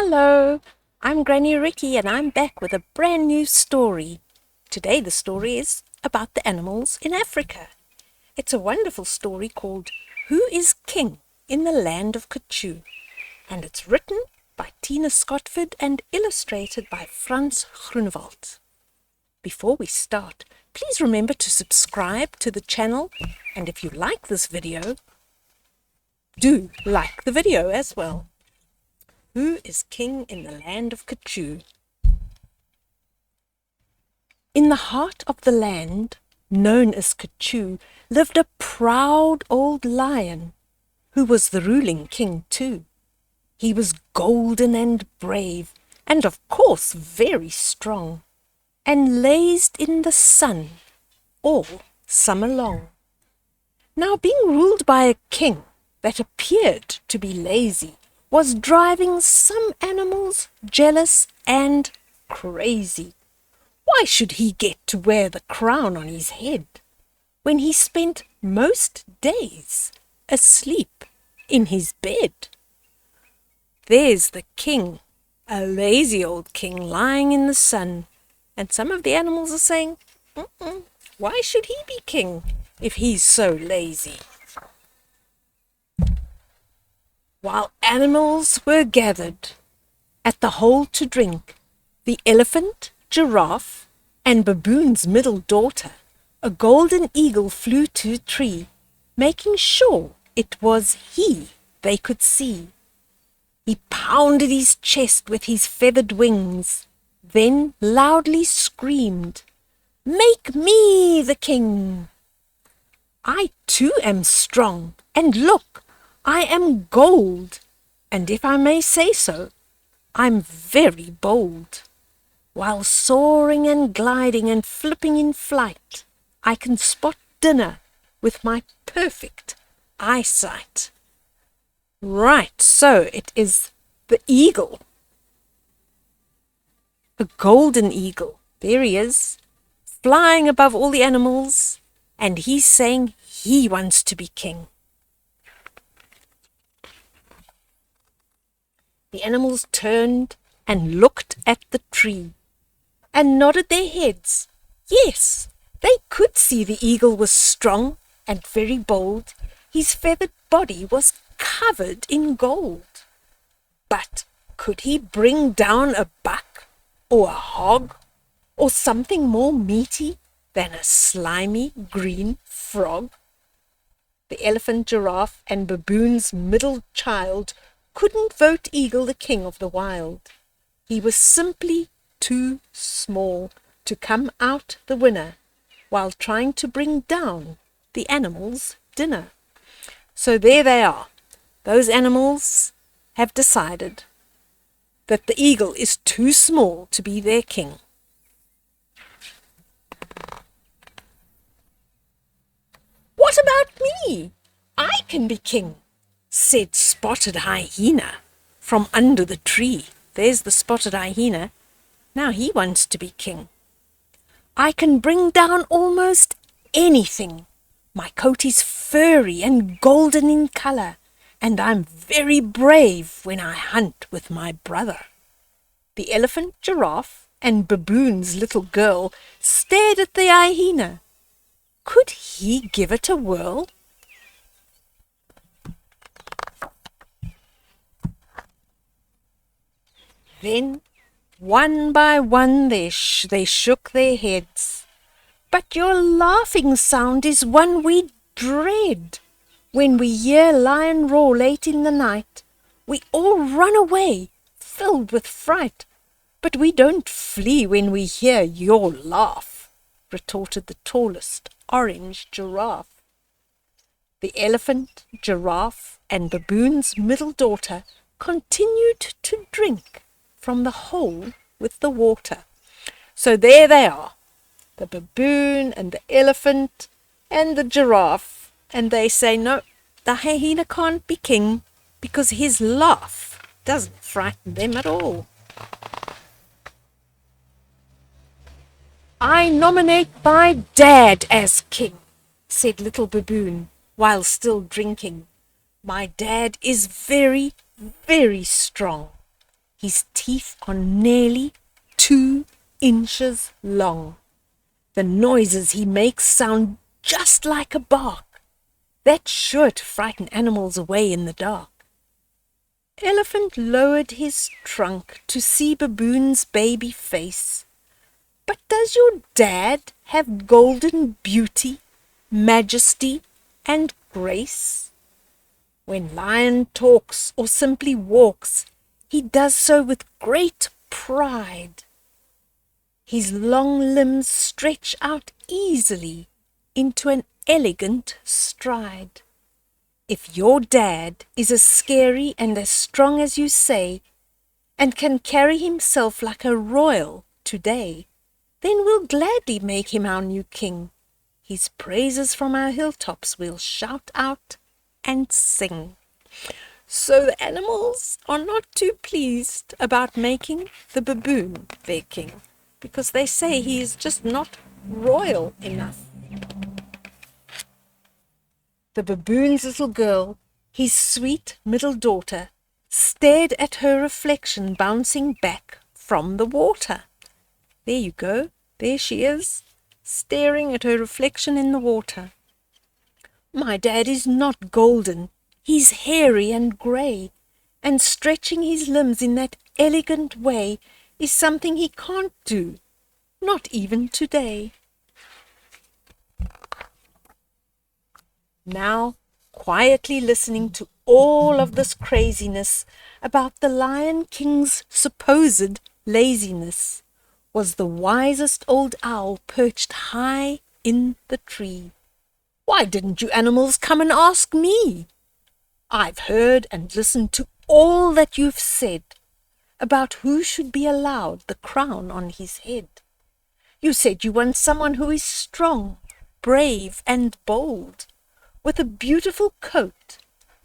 Hello, I'm Granny Ricky and I'm back with a brand new story. Today the story is about the animals in Africa. It's a wonderful story called Who is King in the Land of Kachoo? And it's written by Tina Scotford and illustrated by Frans Groenewald. Before we start, please remember to subscribe to the channel, and if you like this video, do like the video as well. Who is king in the land of Kachoo? In the heart of the land, known as Kachoo, lived a proud old lion, who was the ruling king too. He was golden and brave, and of course very strong, and lazed in the sun all summer long. Now, being ruled by a king that appeared to be lazy was driving some animals jealous and crazy. Why should he get to wear the crown on his head when he spent most days asleep in his bed? There's the king, a lazy old king lying in the sun, and some of the animals are saying, why should he be king if he's so lazy? While animals were gathered at the hole to drink, the elephant, giraffe, and baboon's middle daughter, a golden eagle, flew to a tree, making sure it was he they could see. He pounded his chest with his feathered wings, then loudly screamed, "Make me the king! I too am strong, and look, I am gold, and if I may say so, I'm very bold. While soaring and gliding and flipping in flight, I can spot dinner with my perfect eyesight." Right, so it is the eagle, a golden eagle. There he is, flying above all the animals, and he's saying he wants to be king. The animals turned and looked at the tree and nodded their heads. Yes, they could see the eagle was strong and very bold. His feathered body was covered in gold. But could he bring down a buck or a hog or something more meaty than a slimy green frog? The elephant, giraffe, and baboon's middle child couldn't vote eagle the king of the wild. He was simply too small to come out the winner while trying to bring down the animals' dinner. So there they are. Those animals have decided that the eagle is too small to be their king. "What about me? I can be king," said Spotted Hyena from under the tree. There's the spotted hyena. Now he wants to be king. "I can bring down almost anything. My coat is furry and golden in color, and I'm very brave when I hunt with my brother." The elephant, giraffe, and baboon's little girl stared at the hyena. Could he give it a whirl? Then, one by one, they shook their heads. "But your laughing sound is one we dread. When we hear lion roar late in the night, we all run away, filled with fright. But we don't flee when we hear your laugh," retorted the tallest orange giraffe. The elephant, giraffe, and baboon's middle daughter continued to drink from the hole with the water. So there they are, the baboon and the elephant and the giraffe, and they say no, the hyena can't be king because his laugh doesn't frighten them at all. "I nominate my dad as king," said little baboon while still drinking. "My dad is very, very strong. His teeth are nearly 2 inches long. The noises he makes sound just like a bark. That's sure to frighten animals away in the dark. Elephant lowered his trunk to see Baboon's baby face. But does your dad have golden beauty, majesty, and grace? When Lion talks or simply walks, he does so with great pride. His long limbs stretch out easily into an elegant stride. If your dad is as scary and as strong as you say, and can carry himself like a royal today, then we'll gladly make him our new king. His praises from our hilltops we'll shout out and sing. So the animals are not too pleased about making the baboon their king, because they say he is just not royal enough. The baboon's little girl, his sweet middle daughter, stared at her reflection bouncing back from the water. There you go, there she is, staring at her reflection in the water. My dad is not golden, he's hairy and grey, and stretching his limbs in that elegant way is something he can't do, not even today. Now, quietly listening to all of this craziness about the Lion King's supposed laziness, was the wisest old owl perched high in the tree. Why didn't you animals come and ask me? I've heard and listened to all that you've said about who should be allowed the crown on his head. You said you want someone who is strong, brave, and bold, with a beautiful coat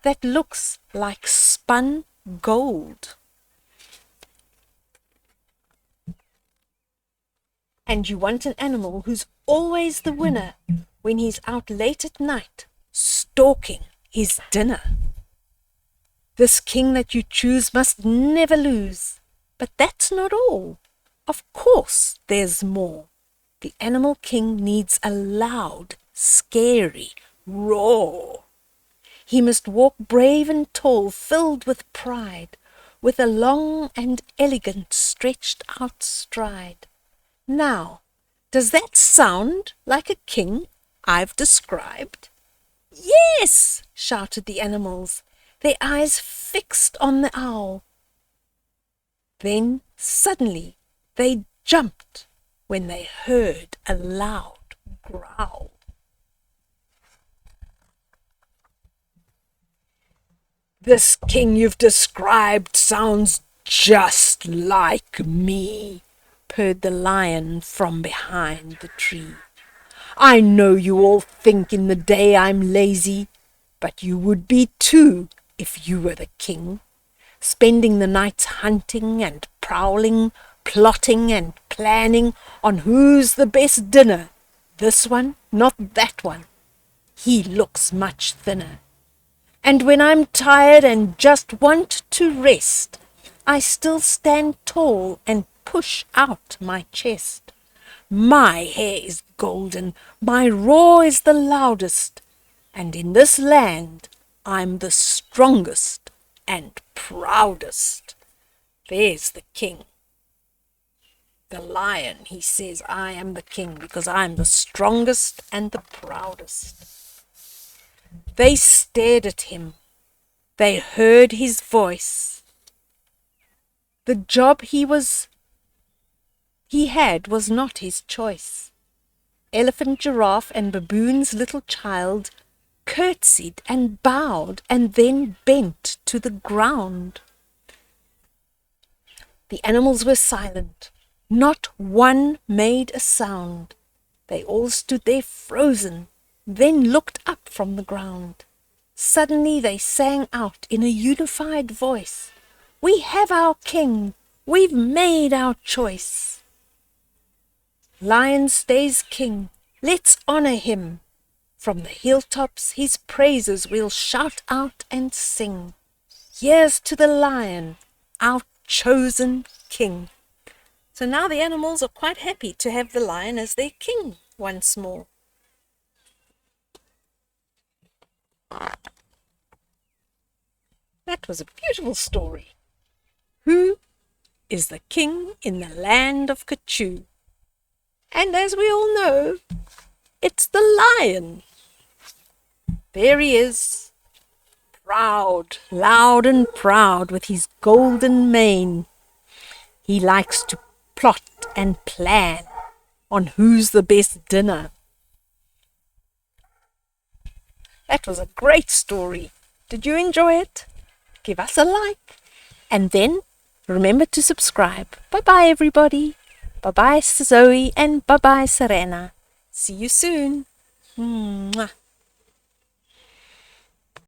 that looks like spun gold. And you want an animal who's always the winner when he's out late at night, stalking his dinner. This king that you choose must never lose. But that's not all. Of course there's more. The animal king needs a loud, scary roar. He must walk brave and tall, filled with pride, with a long and elegant stretched out stride. Now, does that sound like a king I've described? Yes, shouted the animals, their eyes fixed on the owl. Then suddenly they jumped when they heard a loud growl. This king you've described sounds just like me, purred the lion from behind the tree. I know you all think in the day I'm lazy, but you would be too if you were the king, spending the nights hunting and prowling, plotting and planning on who's the best dinner. This one, not that one. He looks much thinner. And when I'm tired and just want to rest, I still stand tall and push out my chest. My hair is golden, my roar is the loudest, and in this land I'm the strongest and proudest. There's the king. The lion, he says, I am the king because I'm the strongest and the proudest. They stared at him. They heard his voice. The job he had was not his choice. Elephant, giraffe, and baboon's little child curtsied and bowed and then bent to the ground. The animals were silent. Not one made a sound. They all stood there frozen, then looked up from the ground. Suddenly they sang out in a unified voice, "We have our king, we've made our choice. Lion stays king, let's honor him. From the hilltops his praises we'll shout out and sing. Here's to the lion, our chosen king. So now the animals are quite happy to have the lion as their king once more. That was a beautiful story. Who is the king in the land of Kachoo? And as we all know, it's the lion. There he is, proud, loud and proud, with his golden mane. He likes to plot and plan on who's the best dinner. That was a great story. Did you enjoy it? Give us a like. And then remember to subscribe. Bye-bye, everybody. Bye-bye, Zoe, and bye-bye, Serena. See you soon. Mwah.